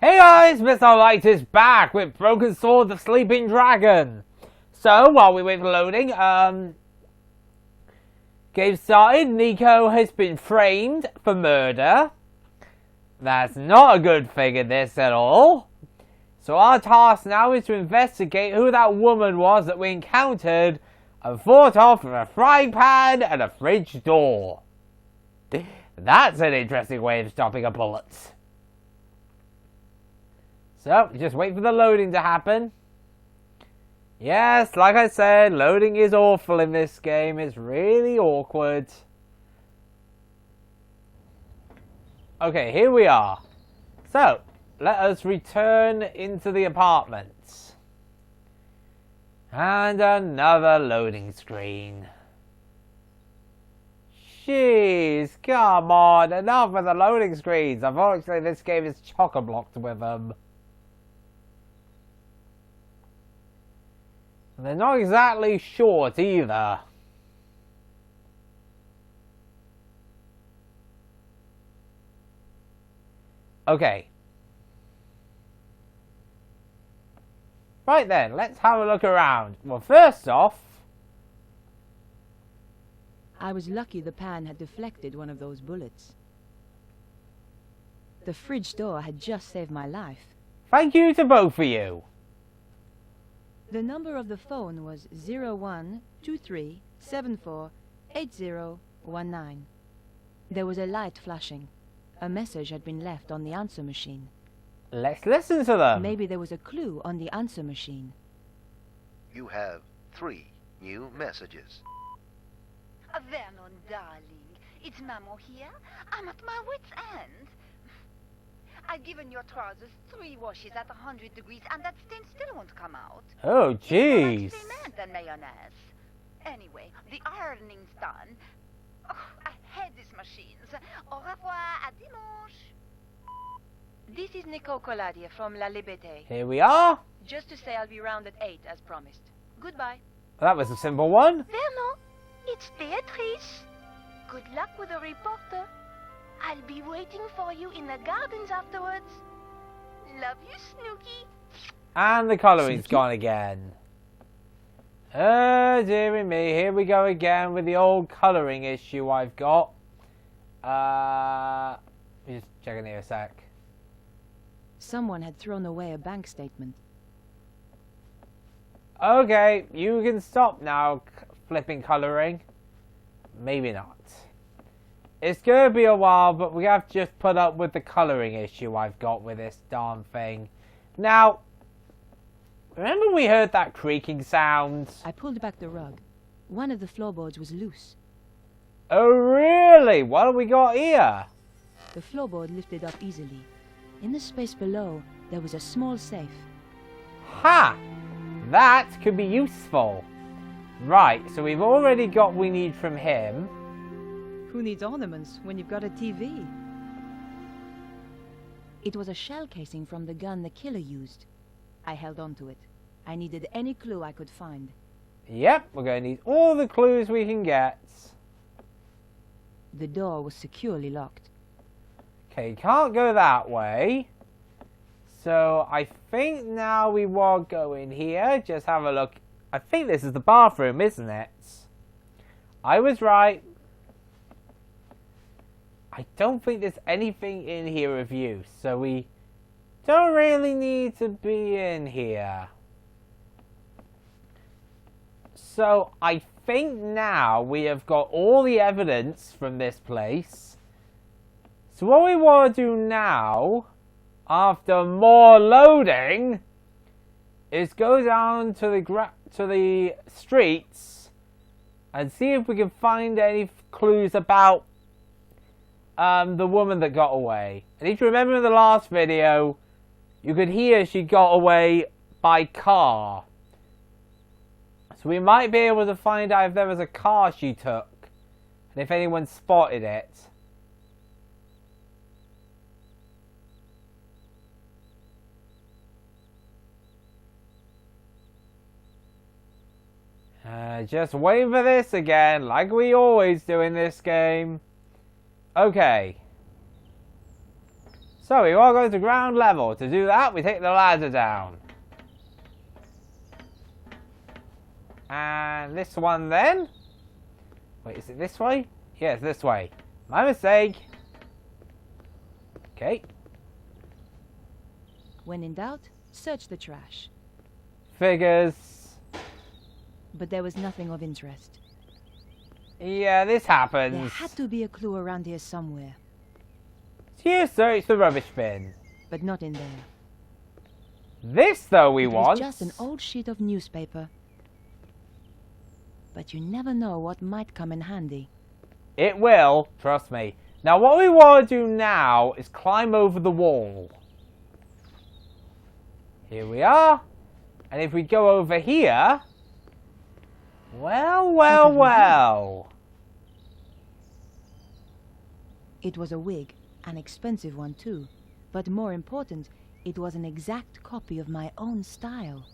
Hey guys, Mr. Light is back with Broken Sword the Sleeping Dragon. So, while we wait for loading, game started. Nico has been framed for murder. That's not a good thing in this at all. So our task now is to investigate who that woman was that we encountered and fought off with a frying pan and a fridge door. That's an interesting way of stopping a bullet. So, just wait for the loading to happen. Yes, like I said, loading is awful in this game. It's really awkward. Okay, here we are. So, let us return into the apartment. And another loading screen. Jeez, come on, enough with the loading screens. Unfortunately, this game is chock-a-blocked with them. They're not exactly short either. Okay. Right then, let's have a look around. Well, first off, I was lucky the pan had deflected one of those bullets. The fridge door had just saved my life. thank you to both of you. The number of the phone was 0123748019. There was a light flashing. A message had been left on the answer machine. Let's listen to them. Maybe there was a clue on the answer machine. You have 3 new messages. Vernon, darling, it's Maman here. I'm at my wit's end. I've given your trousers 3 washes at 100 degrees, and that stain still won't come out. Oh, It's jeez. more like cement than mayonnaise. Anyway, the ironing's done. Oh, I hate these machines. Au revoir, à dimanche. This is Nico from La Liberté. Here we are. Just to say I'll be round at 8 as promised. Goodbye. That was a simple one. Vernon, it's Beatrice. Good luck with the reporter. I'll be waiting for you in the gardens afterwards. Love you, Snooky. And the colouring's gone again. Oh, dearie me. Here we go again with the old colouring issue I've got. Just checking here a sec. Someone had thrown away a bank statement. Okay, you can stop now flipping colouring. Maybe not. It's going to be a while, but we have to just put up with the colouring issue I've got with this darn thing. Now, remember we heard that creaking sound? I pulled back the rug. One of the floorboards was loose. Oh, really? What have we got here? The floorboard lifted up easily. In the space below, there was a small safe. Ha! That could be useful. Right, so we've already got what we need from him. Who needs ornaments when you've got a TV? It was a shell casing from the gun the killer used. I held on to it. I needed any clue I could find. Yep, we're going to need all the clues we can get. The door was securely locked. Okay, can't go that way. So I think now we will go in here. Just have a look. I think this is the bathroom, isn't it? I was right. I don't think there's anything in here of use, so we don't really need to be in here. So I think now we have got all the evidence from this place. So what we want to do now, after more loading, is go down to the streets and see if we can find any clues about the woman that got away. And if you remember in the last video, you could hear she got away by car. So we might be able to find out if there was a car she took and if anyone spotted it. Just waiting for this again, like we always do in this game. Okay. So we all go to ground level. To do that, we take the ladder down. And this one then. Wait, is it this way? Yeah, it's this way. My mistake. Okay. When in doubt, search the trash. Figures. But there was nothing of interest. Yeah, this There happens. had to be a clue around here somewhere, So you search the rubbish bin. but not in there. This, though, we It want. was just an old sheet of newspaper. But you never know what might come in handy. It will, trust me. Now, what we want to do now is climb over the wall. Here we are. And if we go over here... Well, well, well. It was a wig, an expensive one too. But more important, it was an exact copy of my own style.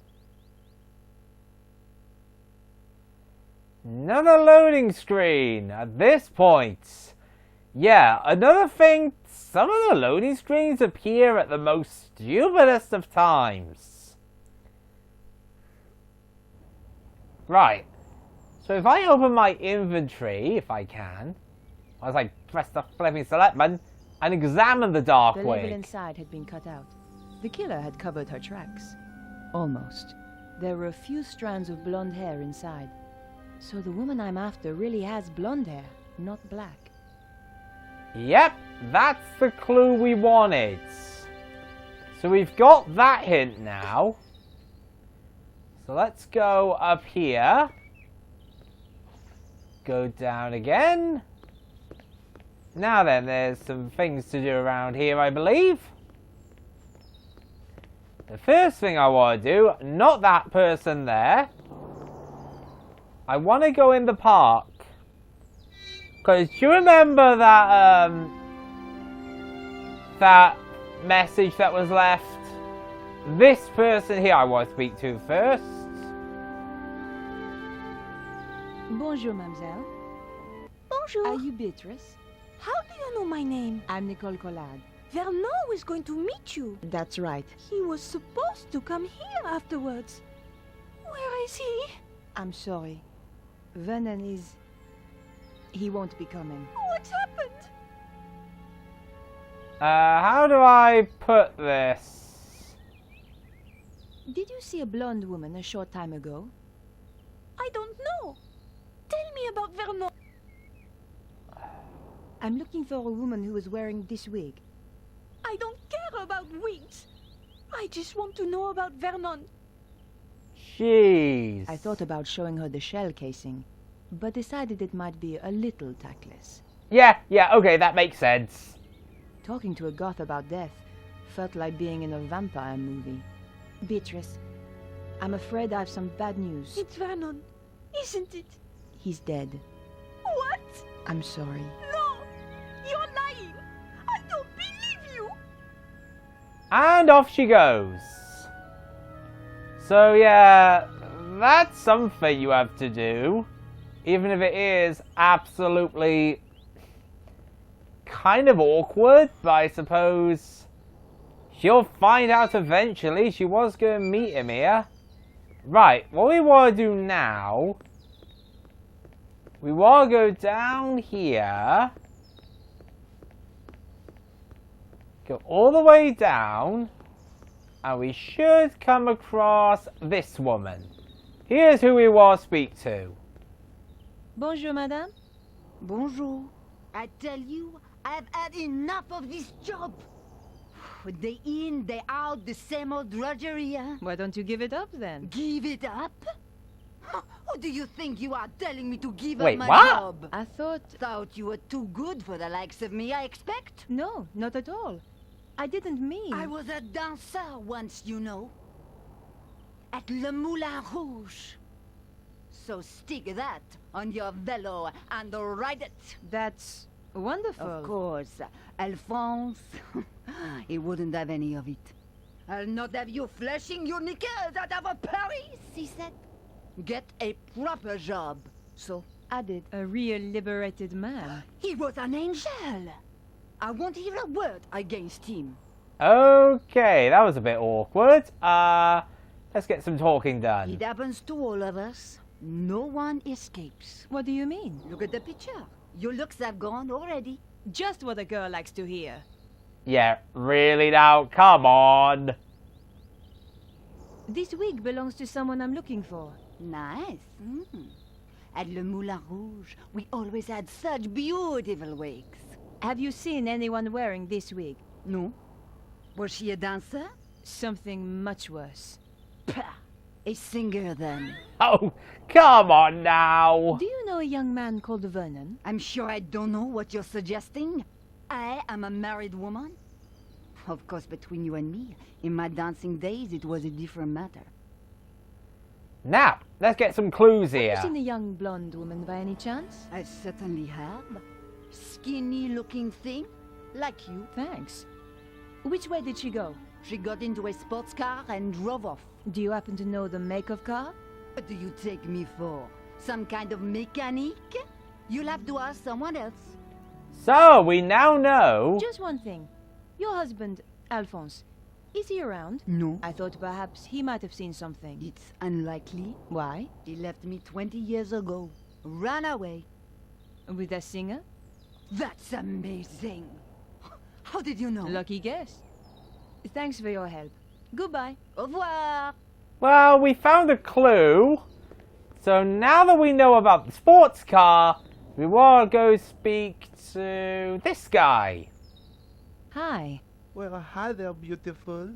Another loading screen at this point. Yeah, another thing, some of the loading screens appear at the most stupidest of times. Right. So if I open my inventory, if I can, as I press the flipping select button, and examine the dark The label wig. inside had been cut out. The killer had covered her tracks. Almost. There were a few strands of blonde hair inside. So the woman I'm after really has blonde hair, not black. Yep, that's the clue we wanted. So we've got that hint now. So let's go up here. Go down again. Now then, there's some things to do around here, I believe. The first thing I want to do, not that person there. I want to go in the park. Because do you remember that, that message that was left? This person here I want to speak to first. Bonjour, mademoiselle. Bonjour. Are you Beatrice? How do you know my name? I'm Nicole Collard. Vernon is going to meet you. That's right. He was supposed to come here afterwards. Where is he? I'm sorry. Vernon is... He won't be coming. What's happened? How do I put this? Did you see a blonde woman a short time ago? I don't know. Tell me about Vernon. I'm looking for a woman who is wearing this wig. I don't care about wigs. I just want to know about Vernon. Jeez. I thought about showing her the shell casing, but decided it might be a little tactless. Yeah, okay, that makes sense. Talking to a goth about death felt like being in a vampire movie. Beatrice, I'm afraid I have some bad news. It's Vernon, isn't it? He's dead. What? I'm sorry. No! You're lying! I don't believe you! And off she goes. So yeah, that's something you have to do. Even if it is absolutely kind of awkward, but I suppose she'll find out eventually. She was going to meet him here. Right, what we want to do now, we want to go down here, go all the way down, and we should come across this woman. Here's who we want to speak to. Bonjour, madame. Bonjour. I tell you, I've had enough of this job. Day in, day out, the same old drudgery, huh? Why don't you give it up then? Give it up? Who do you think you are telling me to give Wait, up my what? job? I thought... Thought you were too good for the likes of me, I expect? No, not at all. I didn't mean... I was a dancer once, you know. At Le Moulin Rouge. So stick that on your velo and ride it. That's wonderful. Of course. Alphonse, he wouldn't have any of it. I'll not have you flashing your knickers out of a Paris, he said. Get a proper job. So Added a real liberated man. he was an angel. I won't hear a word against him. Okay, that was a bit awkward. Let's get some talking done. It happens to all of us. No one escapes. What do you mean? Look at the picture. Your looks have gone already. Just what a girl likes to hear. Yeah, really now? Come on. This wig belongs to someone I'm looking for. Nice. At Le Moulin Rouge, we always had such beautiful wigs. Have you seen anyone wearing this wig? No? Was she a dancer? Something much worse. Pah! A singer, then. Oh, come on now. Do you know a young man called Vernon? I'm sure I don't know what you're suggesting. I am a married woman. Of course, between you and me, in my dancing days, it was a different matter. Now, let's get some clues here. Have you seen a young blonde woman by any chance? I certainly have. Skinny-looking thing, like you. Thanks. Which way did she go? She got into a sports car and drove off. Do you happen to know the make of car? What do you take me for? Some kind of mechanic? You'll have to ask someone else. So, we now know... Just one thing. Your husband, Alphonse, is he around? No. I thought perhaps he might have seen something. It's unlikely. Why? He left me 20 years ago. Ran away. With a singer? That's amazing. How did you know? Lucky guess. Thanks for your help. Goodbye. Au revoir. Well, we found a clue. So now that we know about the sports car, we want to go speak to this guy. Hi. Well, hi there, beautiful.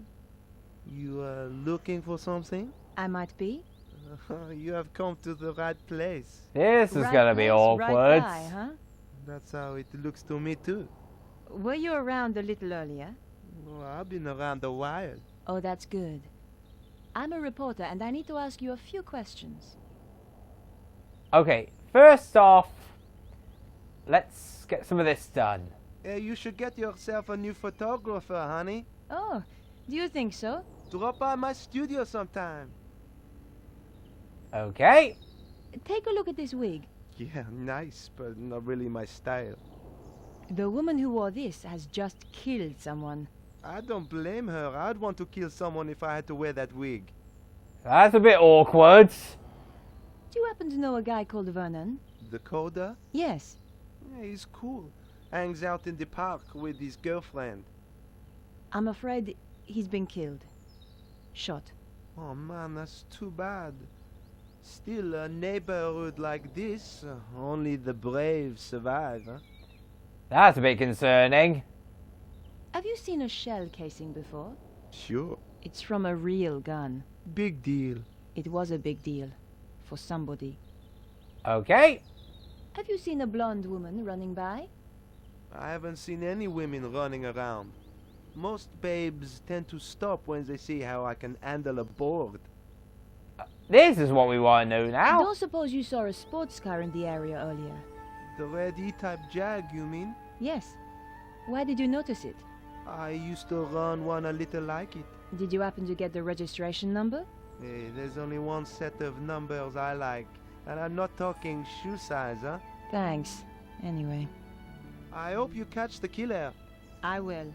You are looking for something? I might be. You have come to the right place. This is Right going to be place, awkward. Right guy, huh? That's how it looks to me, too. Were you around a little earlier? Well, I've been around a while. Oh, that's good. I'm a reporter and I need to ask you a few questions. Okay, first off, let's get some of this done. You should get yourself a new photographer, honey. Oh, do you think so? Drop by my studio sometime. Okay. Take a look at this wig. Yeah, nice, but not really my style. The woman who wore this has just killed someone. I don't blame her. I'd want to kill someone if I had to wear that wig. That's a bit awkward. Do you happen to know a guy called Vernon? Dakota? Yes. Yeah, he's cool. Hangs out in the park with his girlfriend. I'm afraid he's been killed. Shot. Oh man, that's too bad. Still, a neighborhood like this, only the brave survive, huh? That's a bit concerning. Have you seen a shell casing before? Sure. It's from a real gun. Big deal. It was a big deal. For somebody. Okay. Have you seen a blonde woman running by? I haven't seen any women running around. Most babes tend to stop when they see how I can handle a board. This is what we want to know now. Don't suppose you saw a sports car in the area earlier? The red E-type Jag, you mean? Yes. Why did you notice it? I used to run one a little like it. Did you happen to get the registration number? Hey, there's only one set of numbers I like. And I'm not talking shoe size, huh? Thanks. Anyway, I hope you catch the killer. I will.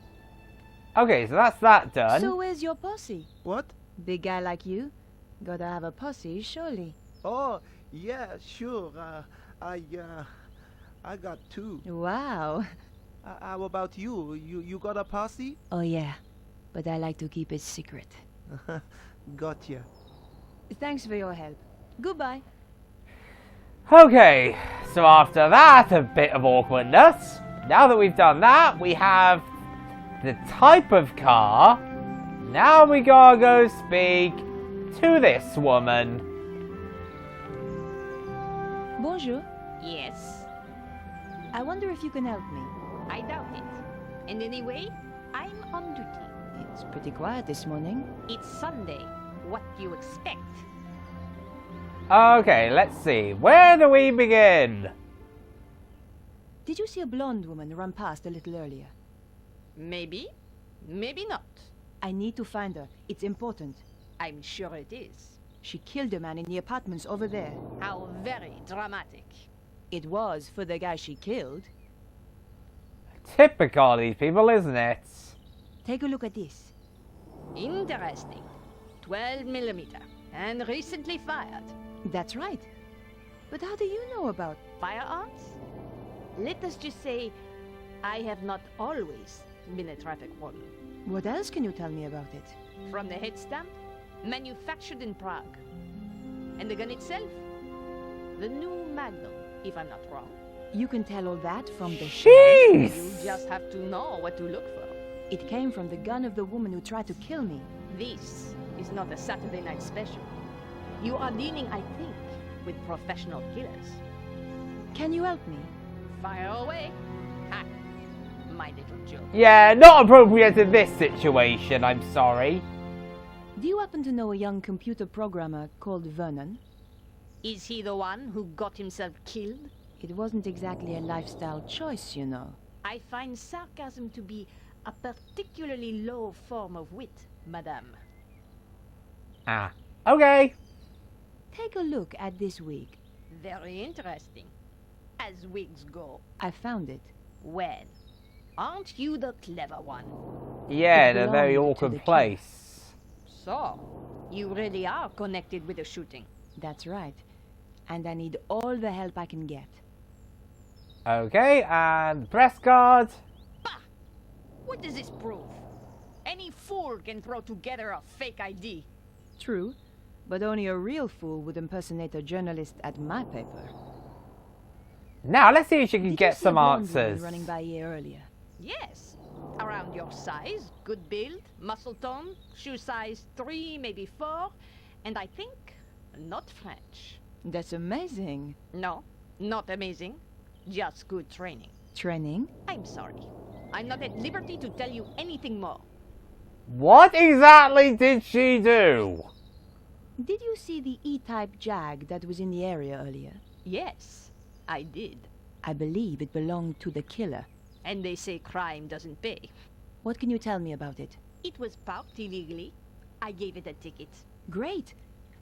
Okay, so that's that done. So where's your posse? What? Big guy like you? Gotta have a posse, surely. Oh, yeah, sure. I got two. Wow. How about you? You got a posse? Oh yeah, but I like to keep it secret. Gotcha. Thanks for your help. Goodbye. Okay, so after that, a bit of awkwardness. Now that we've done that, we have the type of car. Now we gotta go speak to this woman. Bonjour. Yes, I wonder if you can help me. I doubt it. And anyway, I'm on duty. It's pretty quiet this morning. It's Sunday. What do you expect? Okay, let's see. Where do we begin? Did you see a blonde woman run past a little earlier? Maybe, maybe not. I need to find her. It's important. I'm sure it is. She killed a man in the apartments over there. How very dramatic. It was for the guy she killed. Typical these people, isn't it? Take a look at this. Interesting. 12 millimeter. And recently fired. That's right. But how do you know about... Firearms? Let us just say, I have not always been a traffic warden. What else can you tell me about it? From the head stamp, manufactured in Prague. And the gun itself? The new Magnum, if I'm not wrong. You can tell all that from the... Jeez! You just have to know what to look for. It came from the gun of the woman who tried to kill me. This is not a Saturday night special. You are dealing, I think, with professional killers. Can you help me? Fire away. Ha! My little joke. Yeah, not appropriate in this situation, I'm sorry. Do you happen to know a young computer programmer called Vernon? Is he the one who got himself killed? It wasn't exactly a lifestyle choice, you know. I find sarcasm to be a particularly low form of wit, madame. Ah, okay. Take a look at this wig. Very interesting. As wigs go. I found it. Well, aren't you the clever one? Yeah, It in a very belonged to awkward the place. So, you really are connected with the shooting. That's right. And I need all the help I can get. Okay, and press card. Bah! What does this prove? Any fool can throw together a fake ID. True, but only a real fool would impersonate a journalist at my paper. Now, let's see if she can Did get you see some a blonde woman answers. running by here earlier? Yes. Around your size, good build, muscle tone, shoe size 3, maybe 4, and I think not French. That's amazing. No, not amazing. Just good training. Training? I'm sorry. I'm not at liberty to tell you anything more. What exactly did she do? Did you see the E-type Jag that was in the area earlier? Yes, I did. I believe it belonged to the killer. And they say crime doesn't pay. What can you tell me about it? It was parked illegally. I gave it a ticket. Great.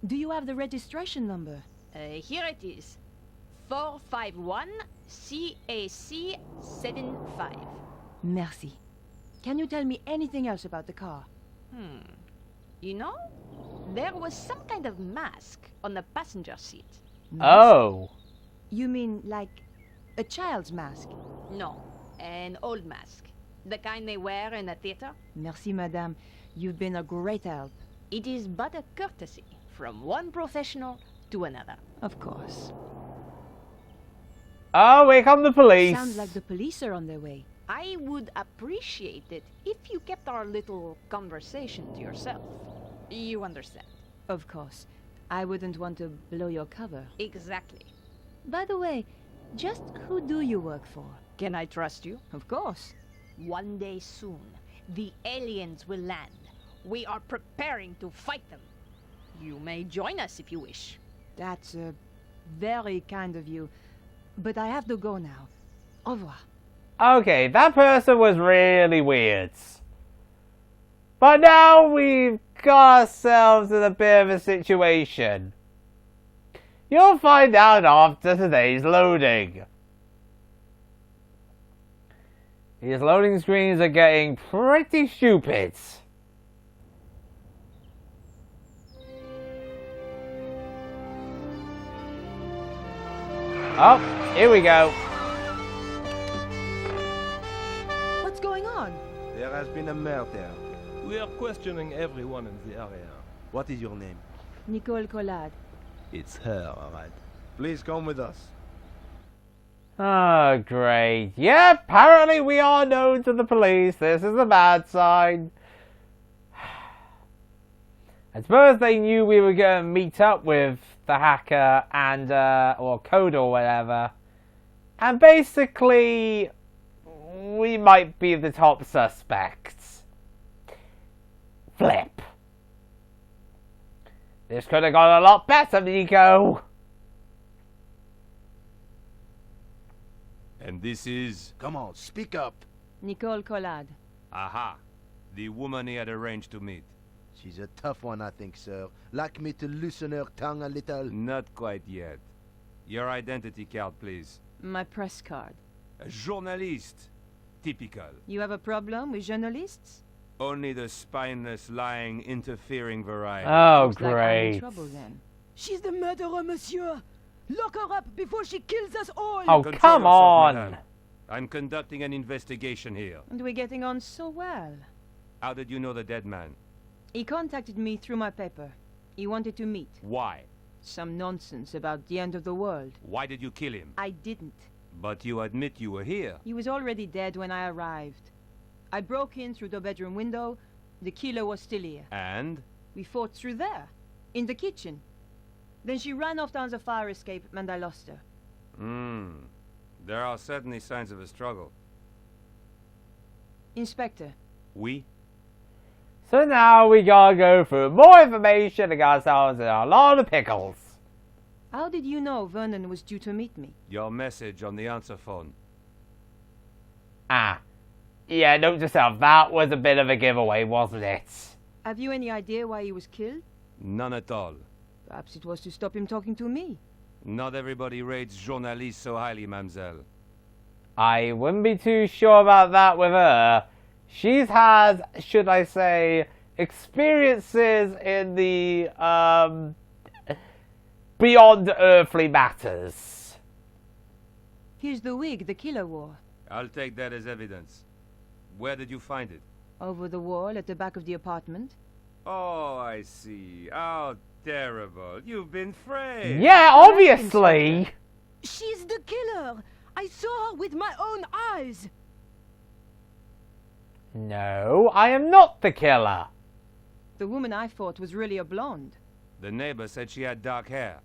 Do you have the registration number? Here it is. 451 CAC 75. Merci. Can you tell me anything else about the car? You know, there was some kind of mask on the passenger seat. Oh. You mean like a child's mask? No, an old mask. The kind they wear in a theater. Merci, madame. You've been a great help. It is but a courtesy from one professional to another. Of course. Oh, here come the police. Sounds like the police are on their way. I would appreciate it if you kept our little conversation to yourself. You understand? Of course. I wouldn't want to blow your cover. Exactly. By the way, just who do you work for? Can I trust you? Of course. One day soon, the aliens will land. We are preparing to fight them. You may join us if you wish. That's very kind of you. But I have to go now. Au revoir. Okay, that person was really weird. But now we've got ourselves in a bit of a situation. You'll find out after today's loading. These loading screens are getting pretty stupid. Oh, here we go. What's going on? There has been a murder. We are questioning everyone in the area. What is your name? Nicole Collard. It's her, alright. Please come with us. Oh, great. Yeah, apparently we are known to the police. This is the bad side. I suppose they knew we were going to meet up with the hacker and, or code or whatever. And basically, we might be the top suspects. Flip. This could have gone a lot better, Nico. And this is... Come on, speak up. Nicole Collard. Aha! The woman he had arranged to meet. She's a tough one, I think, sir. Like me to loosen her tongue a little. Not quite yet. Your identity card, please. My press card. A journalist. typical. You have a problem with journalists? Only the spineless, lying, interfering variety. Oh, Looks like I'm in great. trouble then. She's the murderer, monsieur. Lock her up before she kills us all. Oh, Control come yourself, on. madame. I'm conducting an investigation here. And we're getting on so well. How did you know the dead man? He contacted me through my paper. He wanted to meet. Why? Some nonsense about the end of the world. Why did you kill him? I didn't. But you admit you were here. He was already dead when I arrived. I broke in through the bedroom window. The killer was still here. And? We fought through there, in the kitchen. Then she ran off down the fire escape and I lost her. There are certainly signs of a struggle. Inspector, We? So now we gotta go through more information and got ourselves in a lot of pickles. how did you know Vernon was due to meet me? Your message on the answer phone. Ah. Yeah, note yourself, that was a bit of a giveaway, wasn't it? Have you any idea why he was killed? None at all. Perhaps it was to stop him talking to me. Not everybody rates journalists so highly, mademoiselle. I wouldn't be too sure about that with her. She's had, should I say, experiences in the, beyond earthly matters. Here's the wig the killer wore. I'll take that as evidence. Where did you find it? Over the wall at the back of the apartment. Oh, I see. How terrible. You've been framed. Yeah, obviously. She's the killer. I saw her with my own eyes. No, I am not the killer. The woman I fought was really a blonde. The neighbor said she had dark hair.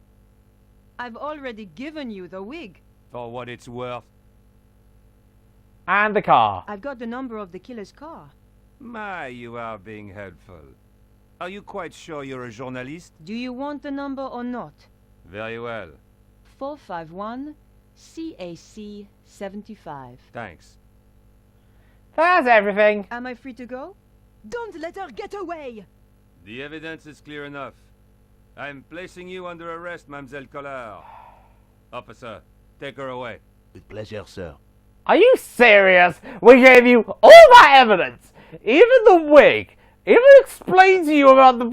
I've already given you the wig. For what it's worth. And the car. I've got the number of the killer's car. My, you are being helpful. Are you quite sure you're a journalist? Do you want the number or not? Very well. 451 CAC 75. Thanks. That's everything. Am I free to go? Don't let her get away. The evidence is clear enough. I'm placing you under arrest, Mademoiselle Collard. Officer, take her away. With pleasure, sir. Are you serious? We gave you all that evidence. Even the wig. Even explained to you about the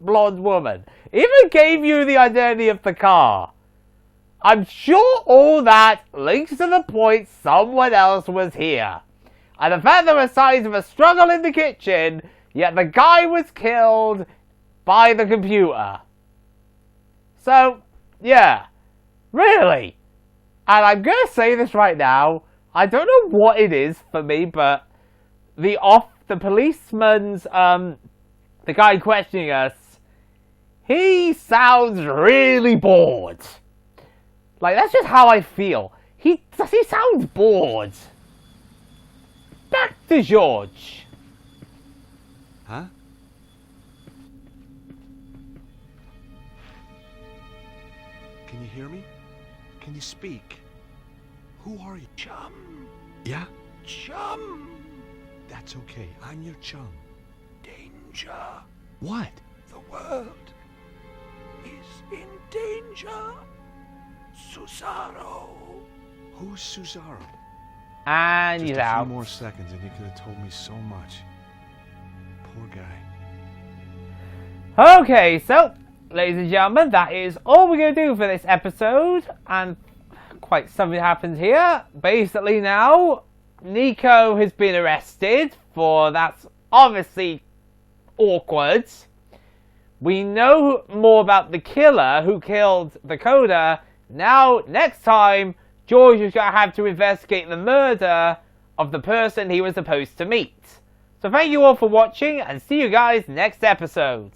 blonde woman. Even gave you the identity of the car. I'm sure all that links to the point someone else was here. And the fact there were signs of a struggle in the kitchen, yet the guy was killed by the computer. So, yeah. Really. And I'm going to say this right now. I don't know what it is for me, but the policeman's, the guy questioning us, he sounds really bored. Like, that's just how I feel. He sounds bored. Back to George. Huh? Can you hear me? Can you speak? Who are you? Chum. Yeah? Chum. That's okay. I'm your chum. Danger. What? The world is in danger. Susaro. Who's Susaro? And Just he's a out. few more seconds and he could have told me so much. Poor guy. Okay, so, ladies and gentlemen, that is all we're going to do for this episode. And quite something happened here. Basically now, Nico has been arrested for, that's obviously awkward. We know more about the killer who killed the coder. Now, next time, George is going to have to investigate the murder of the person he was supposed to meet. So thank you all for watching, and see you guys next episode.